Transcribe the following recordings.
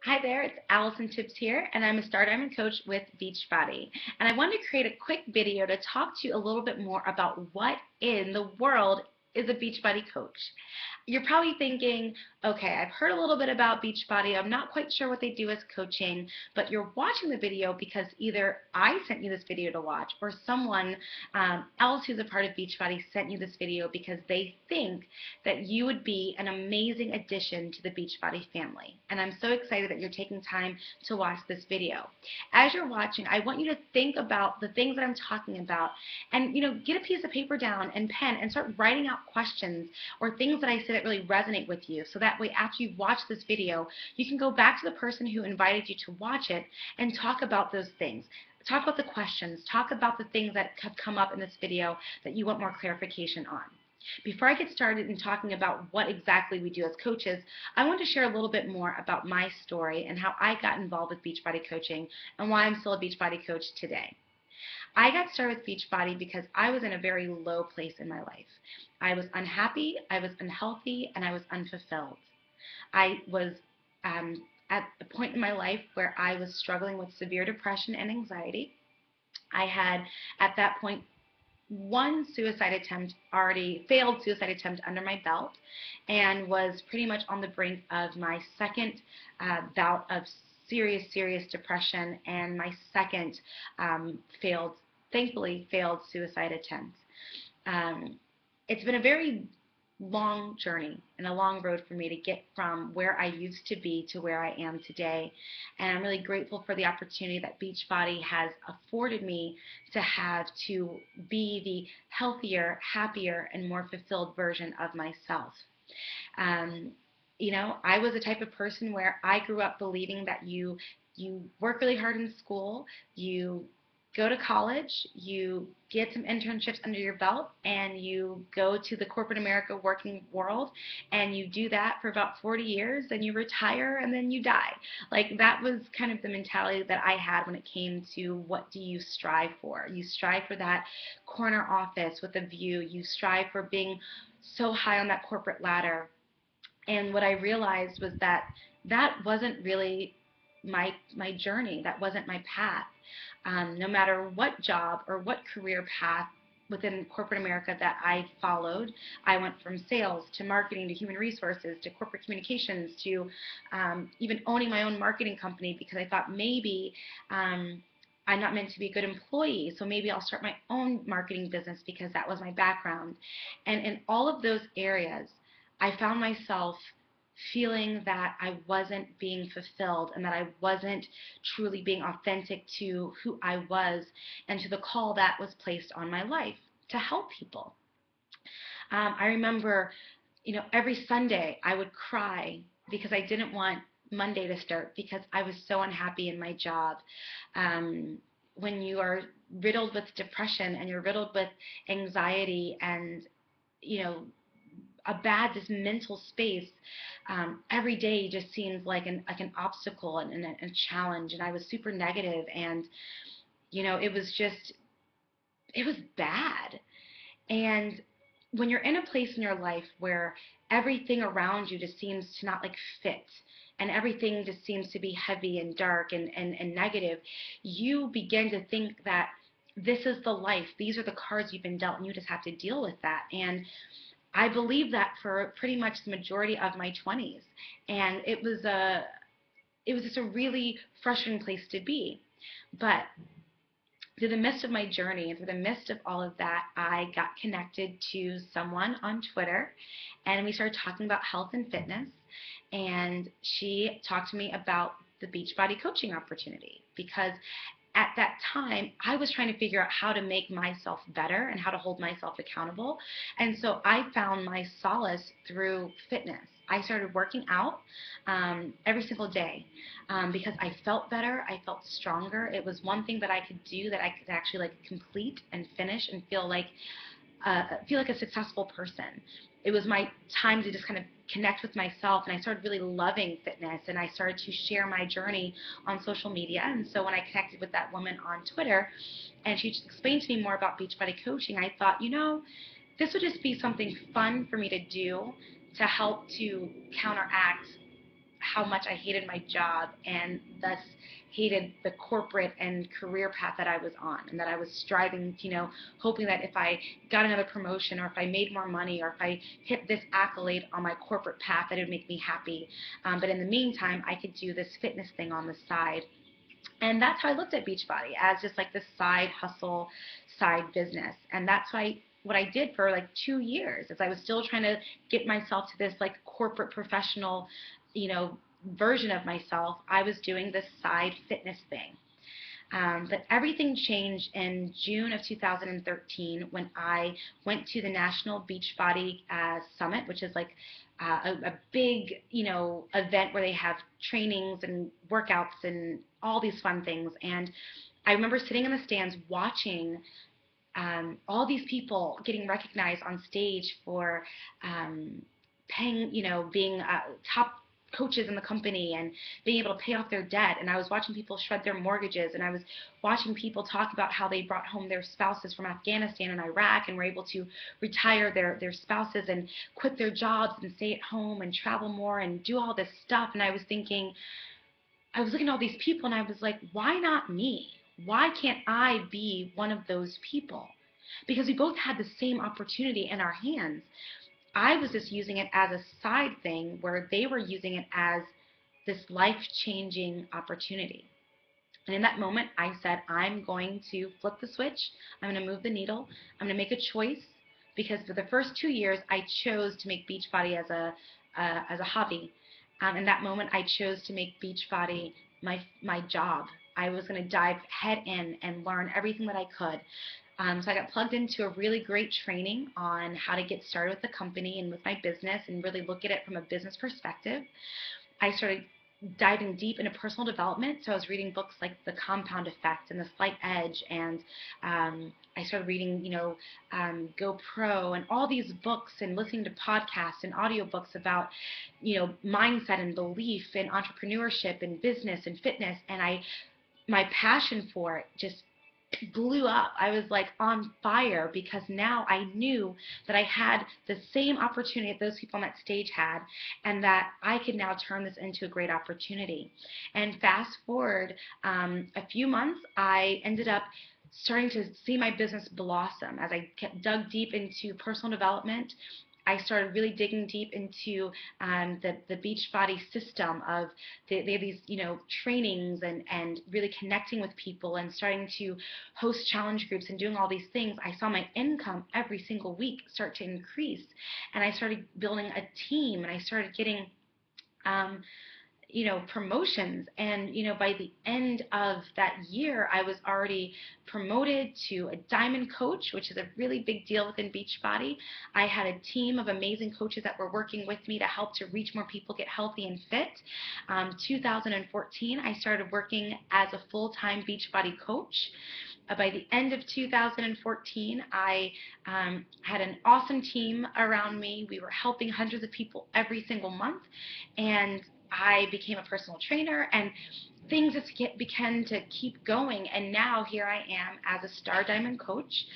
Hi there, it's Allison Tibbs here, and I'm a Star Diamond coach with Beachbody. And I wanted to create a quick video to talk to you a little bit more about what in the world is a Beachbody coach. You're probably thinking, okay, I've heard a little bit about Beachbody. I'm not quite sure what they do as coaching, but you're watching the video because either I sent you this video to watch or someone else who's a part of Beachbody sent you this video because they think that you would be an amazing addition to the Beachbody family. And I'm so excited that you're taking time to watch this video. As you're watching, I want you to think about the things that I'm talking about and get a piece of paper down and pen and start writing out questions or things that I say that really resonate with you, so that way after you watch this video you can go back to the person who invited you to watch it and talk about those things. Talk about the questions, talk about the things that have come up in this video that you want more clarification on. Before I get started in talking about what exactly we do as coaches, I want to share a little bit more about my story and how I got involved with Beachbody coaching and why I'm still a Beachbody coach today. I got started with Beachbody because I was in a very low place in my life. I was unhappy, I was unhealthy, and I was unfulfilled. I was at a point in my life where I was struggling with severe depression and anxiety. I had, at that point, one suicide attempt, already failed suicide attempt under my belt, and was pretty much on the brink of my second bout of serious depression and my second thankfully failed suicide attempt. Um, it's been a very long journey and a long road for me to get from where I used to be to where I am today. And I'm really grateful for the opportunity that Beachbody has afforded me to have to be the healthier, happier, and more fulfilled version of myself. Um, I was the type of person where I grew up believing that you work really hard in school, you go to college, you get some internships under your belt, and you go to the corporate America working world, and you do that for about 40 years, then you retire, and then you die. Like, that was kind of the mentality that I had when it came to what do you strive for. You strive for that corner office with a view. You strive for being so high on that corporate ladder. And what I realized was that that wasn't really my journey. That wasn't my path. No matter what job or what career path within corporate America that I followed, I went from sales to marketing to human resources to corporate communications to even owning my own marketing company, because I thought maybe I'm not meant to be a good employee, so maybe I'll start my own marketing business because that was my background. And in all of those areas, I found myself feeling that I wasn't being fulfilled and that I wasn't truly being authentic to who I was and to the call that was placed on my life to help people. I remember, every Sunday I would cry because I didn't want Monday to start because I was so unhappy in my job. When you are riddled with depression and you're riddled with anxiety and, you know, a bad this mental space, every day just seems like an obstacle and a challenge, and I was super negative, and it was just, it was bad. And when you're in a place in your life where everything around you just seems to not like fit, and everything just seems to be heavy and dark and negative, you begin to think that this is the life, these are the cards you've been dealt, and you just have to deal with that. And I believed that for pretty much the majority of my 20s, and it was just a really frustrating place to be. But through the midst of my journey and through the midst of all of that, I got connected to someone on Twitter, and we started talking about health and fitness. And she talked to me about the Beachbody coaching opportunity, because at that time, I was trying to figure out how to make myself better and how to hold myself accountable. And so I found my solace through fitness. I started working out every single day because I felt better. I felt stronger. It was one thing that I could do that I could actually like complete and finish and feel like a successful person. It was my time to just kind of connect with myself, and I started really loving fitness, and I started to share my journey on social media. And so when I connected with that woman on Twitter and she explained to me more about Beachbody coaching, I thought, this would just be something fun for me to do to help to counteract how much I hated my job and thus hated the corporate and career path that I was on, and that I was striving, hoping that if I got another promotion, or if I made more money, or if I hit this accolade on my corporate path, that it would make me happy. But in the meantime, I could do this fitness thing on the side. And that's how I looked at Beachbody, as just like this side hustle, side business. And that's what I did for like 2 years, as I was still trying to get myself to this like corporate professional, version of myself. I was doing this side fitness thing. But everything changed in June of 2013 when I went to the National Beachbody Summit, which is like a big, event where they have trainings and workouts and all these fun things. And I remember sitting in the stands watching all these people getting recognized on stage for paying, being top coaches in the company and being able to pay off their debt. And I was watching people shred their mortgages, and I was watching people talk about how they brought home their spouses from Afghanistan and Iraq and were able to retire their spouses and quit their jobs and stay at home and travel more and do all this stuff. And I was looking at all these people, and I was like, why not me? Why can't I be one of those people? Because we both had the same opportunity in our hands. I was just using it as a side thing, where they were using it as this life-changing opportunity. And in that moment, I said, I'm going to flip the switch. I'm going to move the needle. I'm going to make a choice, because for the first 2 years, I chose to make Beachbody as a hobby. In that moment, I chose to make Beachbody my job. I was going to dive head in and learn everything that I could. So I got plugged into a really great training on how to get started with the company and with my business and really look at it from a business perspective. I started diving deep into personal development. So I was reading books like The Compound Effect and The Slight Edge, and I started reading, GoPro and all these books, and listening to podcasts and audiobooks about, mindset and belief and entrepreneurship and business and fitness. And my passion for it just blew up. I was like on fire, because now I knew that I had the same opportunity that those people on that stage had, and that I could now turn this into a great opportunity. And fast forward a few months, I ended up starting to see my business blossom as I dug deep into personal development. I started really digging deep into the Beachbody system of they have these trainings and really connecting with people and starting to host challenge groups and doing all these things. I saw my income every single week start to increase, and I started building a team, and I started getting promotions. And, by the end of that year, I was already promoted to a diamond coach, which is a really big deal within Beachbody. I had a team of amazing coaches that were working with me to help to reach more people, get healthy and fit. 2014, I started working as a full-time Beachbody coach. By the end of 2014, I had an awesome team around me. We were helping hundreds of people every single month, and I became a personal trainer, and things just began to keep going. And now here I am as a Star Diamond coach,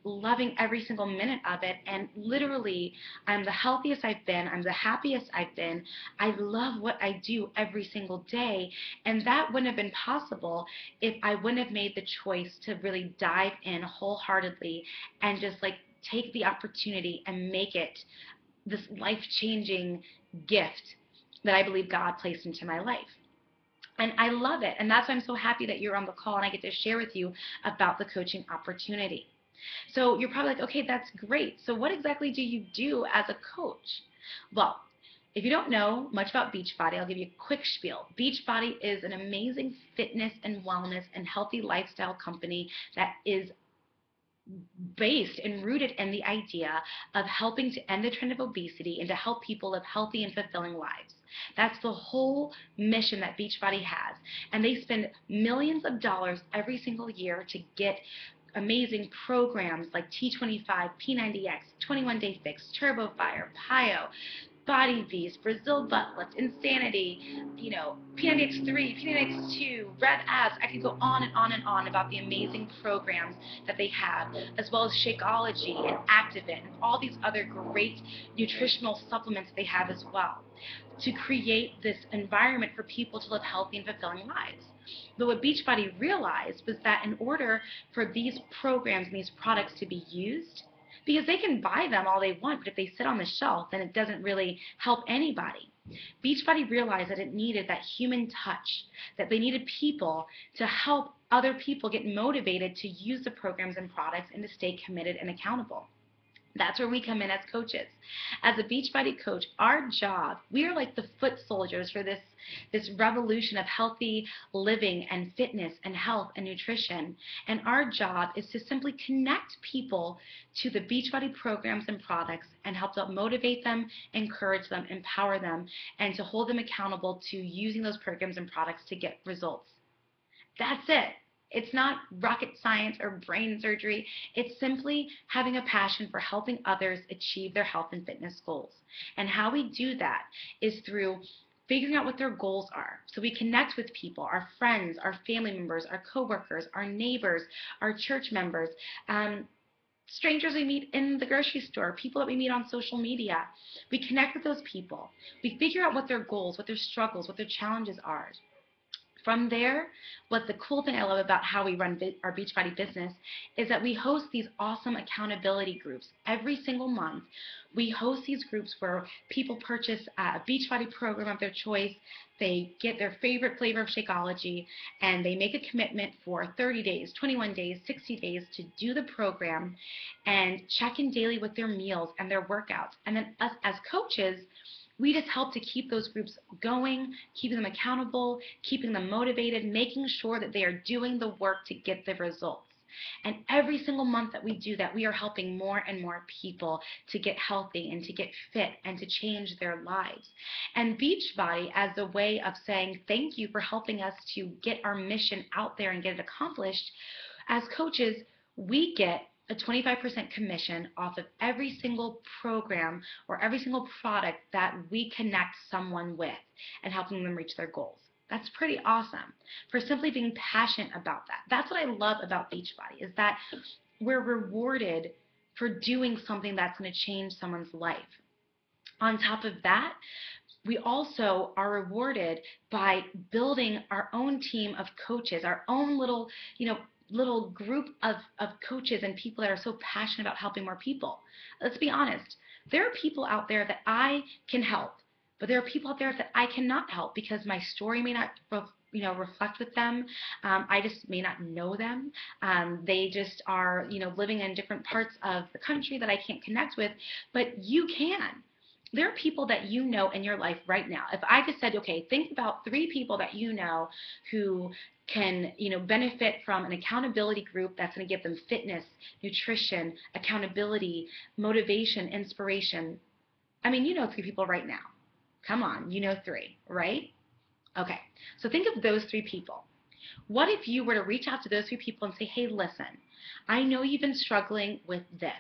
loving every single minute of it. And literally, I'm the healthiest I've been. I'm the happiest I've been. I love what I do every single day. And that wouldn't have been possible if I wouldn't have made the choice to really dive in wholeheartedly and just like take the opportunity and make it this life-changing gift that I believe God placed into my life. And I love it. And that's why I'm so happy that you're on the call and I get to share with you about the coaching opportunity. So you're probably like, okay, that's great. So what exactly do you do as a coach? Well, if you don't know much about Beachbody, I'll give you a quick spiel. Beachbody is an amazing fitness and wellness and healthy lifestyle company that is based and rooted in the idea of helping to end the trend of obesity and to help people live healthy and fulfilling lives. That's the whole mission that Beachbody has. And they spend millions of dollars every single year to get amazing programs like T25, P90X, 21-Day Fix, Turbo Fire, PIO, Body Beast, Brazil Butt Lift, Insanity, P90X3, P90X2, Red Abs. I could go on and on and on about the amazing programs that they have, as well as Shakeology and Activit and all these other great nutritional supplements they have as well. to create this environment for people to live healthy and fulfilling lives. But what Beachbody realized was that in order for these programs and these products to be used, because they can buy them all they want, but if they sit on the shelf, then it doesn't really help anybody. Beachbody realized that it needed that human touch, that they needed people to help other people get motivated to use the programs and products and to stay committed and accountable. That's where we come in as coaches. As a Beachbody coach, our job, we are like the foot soldiers for this revolution of healthy living and fitness and health and nutrition. And our job is to simply connect people to the Beachbody programs and products and help to motivate them, encourage them, empower them, and to hold them accountable to using those programs and products to get results. That's it. It's not rocket science or brain surgery. It's simply having a passion for helping others achieve their health and fitness goals. And how we do that is through figuring out what their goals are. So we connect with people, our friends, our family members, our coworkers, our neighbors, our church members, strangers we meet in the grocery store, people that we meet on social media. We connect with those people. We figure out what their goals, what their struggles, what their challenges are. From there, what the cool thing I love about how we run our Beachbody business is that we host these awesome accountability groups every single month. We host these groups where people purchase a Beachbody program of their choice. They get their favorite flavor of Shakeology, and they make a commitment for 30 days, 21 days, 60 days to do the program and check in daily with their meals and their workouts. And then us as coaches, we just help to keep those groups going, keeping them accountable, keeping them motivated, making sure that they are doing the work to get the results. And every single month that we do that, we are helping more and more people to get healthy and to get fit and to change their lives. And Beachbody, as a way of saying thank you for helping us to get our mission out there and get it accomplished, as coaches, we get a 25% commission off of every single program or every single product that we connect someone with and helping them reach their goals. That's pretty awesome for simply being passionate about that. That's what I love about Beachbody, is that we're rewarded for doing something that's going to change someone's life. On top of that, we also are rewarded by building our own team of coaches, our own little group of coaches and people that are so passionate about helping more people. Let's be honest. There are people out there that I can help, but there are people out there that I cannot help because my story may not reflect with them. I just may not know them. They just are living in different parts of the country that I can't connect with, but you can. There are people that you know in your life right now. If I just said, okay, think about 3 people that you know who can benefit from an accountability group that's going to give them fitness, nutrition, accountability, motivation, inspiration. I mean, you know 3 people right now. Come on, you know 3, right? Okay, so think of those 3 people. What if you were to reach out to those 3 people and say, hey, listen, I know you've been struggling with this.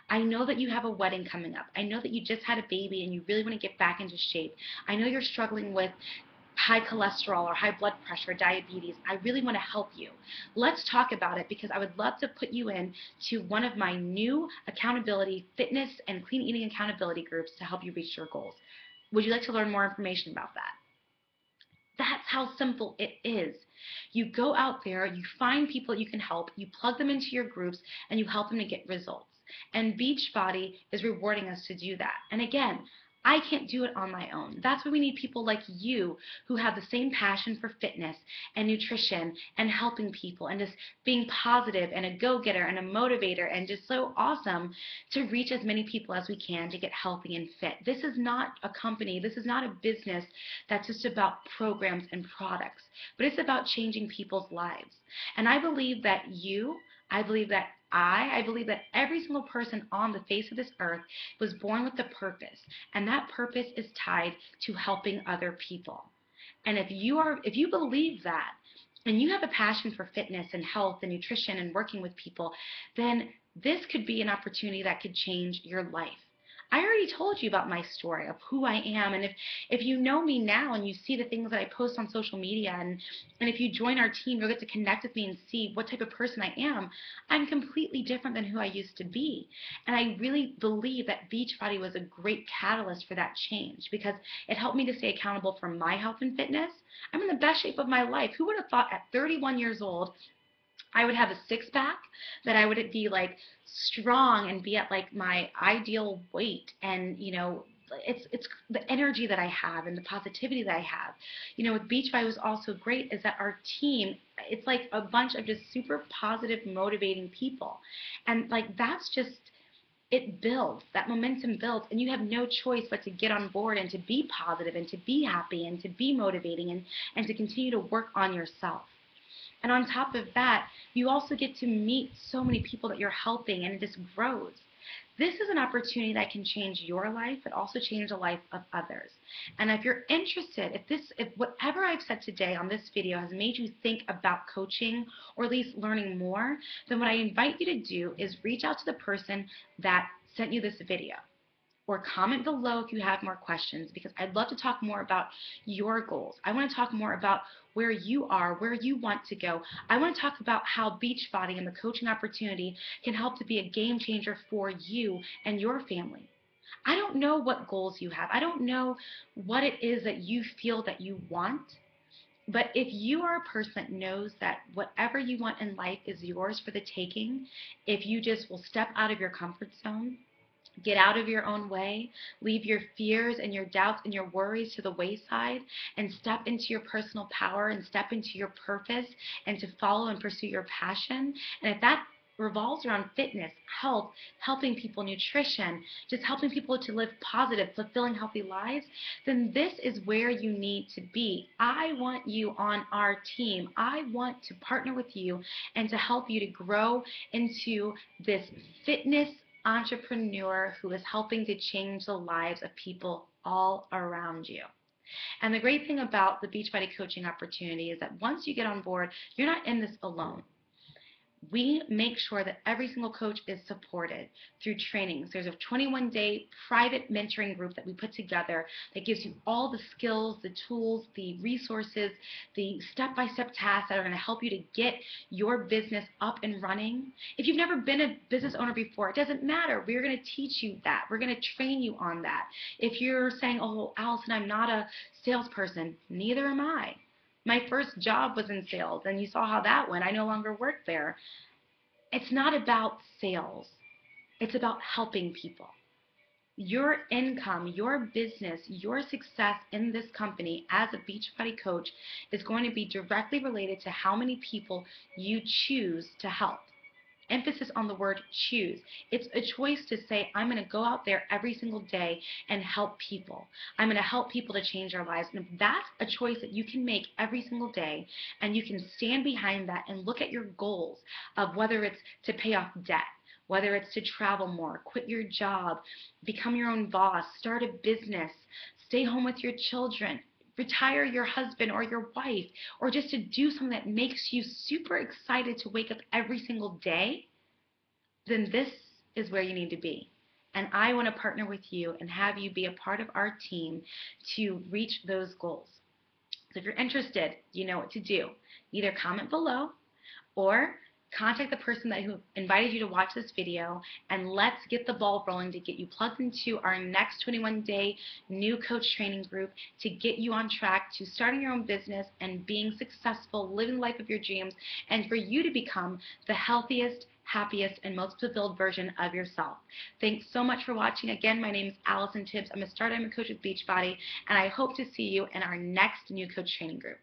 I know that you have a wedding coming up. I know that you just had a baby and you really want to get back into shape. I know you're struggling with high cholesterol or high blood pressure, diabetes. I really want to help you. Let's talk about it because I would love to put you in to one of my new accountability, fitness, and clean eating accountability groups to help you reach your goals. Would you like to learn more information about that? That's how simple it is. You go out there, you find people you can help, you plug them into your groups, and you help them to get results. And Beachbody is rewarding us to do that. And again, I can't do it on my own. That's why we need people like you who have the same passion for fitness and nutrition and helping people and just being positive and a go-getter and a motivator and just so awesome to reach as many people as we can to get healthy and fit. This is not a company. This is not a business that's just about programs and products, but it's about changing people's lives. And I believe that I believe that every single person on the face of this earth was born with a purpose, and that purpose is tied to helping other people. And if you believe that, and you have a passion for fitness and health and nutrition and working with people, then this could be an opportunity that could change your life. I already told you about my story of who I am. And if you know me now and you see the things that I post on social media, and if you join our team, you'll get to connect with me and see what type of person I am. I'm completely different than who I used to be. And I really believe that Beachbody was a great catalyst for that change because it helped me to stay accountable for my health and fitness. I'm in the best shape of my life. Who would have thought at 31 years old I would have a six pack, that I would be like strong and be at like my ideal weight, and it's the energy that I have and the positivity that I have. With Beachbody was also great is that our team, it's like a bunch of just super positive, motivating people, and like that's just it builds, that momentum builds, and you have no choice but to get on board and to be positive and to be happy and to be motivating and to continue to work on yourself. And on top of that, you also get to meet so many people that you're helping, and it just grows. This is an opportunity that can change your life, but also change the life of others. And if you're interested, if whatever I've said today on this video has made you think about coaching or at least learning more, then what I invite you to do is reach out to the person that sent you this video, or comment below if you have more questions, because I'd love to talk more about your goals. I want to talk more about where you are, where you want to go. I want to talk about how Beachbody and the coaching opportunity can help to be a game changer for you and your family. I don't know what goals you have. I don't know what it is that you feel that you want. But if you are a person that knows that whatever you want in life is yours for the taking, if you just will step out of your comfort zone, get out of your own way, leave your fears and your doubts and your worries to the wayside, and step into your personal power and step into your purpose and to follow and pursue your passion. And if that revolves around fitness, health, helping people, nutrition, just helping people to live positive, fulfilling, healthy lives, then this is where you need to be. I want you on our team. I want to partner with you and to help you to grow into this fitness entrepreneur who is helping to change the lives of people all around you. And the great thing about the Beachbody coaching opportunity is that once you get on board, you're not in this alone. We make sure that every single coach is supported through trainings. There's a 21-day private mentoring group that we put together that gives you all the skills, the tools, the resources, the step-by-step tasks that are going to help you to get your business up and running. If you've never been a business owner before, it doesn't matter. We're going to teach you that. We're going to train you on that. If you're saying, oh, Allison, I'm not a salesperson, neither am I. My first job was in sales, and you saw how that went. I no longer work there. It's not about sales. It's about helping people. Your income, your business, your success in this company as a Beachbody coach is going to be directly related to how many people you choose to help. Emphasis on the word choose. It's a choice to say, I'm going to go out there every single day and help people. I'm going to help people to change their lives. And if that's a choice that you can make every single day, and you can stand behind that and look at your goals of whether it's to pay off debt, whether it's to travel more, quit your job, become your own boss, start a business, stay home with your children, retire your husband or your wife, or just to do something that makes you super excited to wake up every single day, then this is where you need to be. And I want to partner with you and have you be a part of our team to reach those goals. So if you're interested, you know what to do. Either comment below or contact the person who invited you to watch this video, and let's get the ball rolling to get you plugged into our next 21-day new coach training group to get you on track to starting your own business and being successful, living the life of your dreams, and for you to become the healthiest, happiest, and most fulfilled version of yourself. Thanks so much for watching. Again, my name is Allison Tibbs. I'm a Start Diamond Coach with Beachbody, and I hope to see you in our next new coach training group.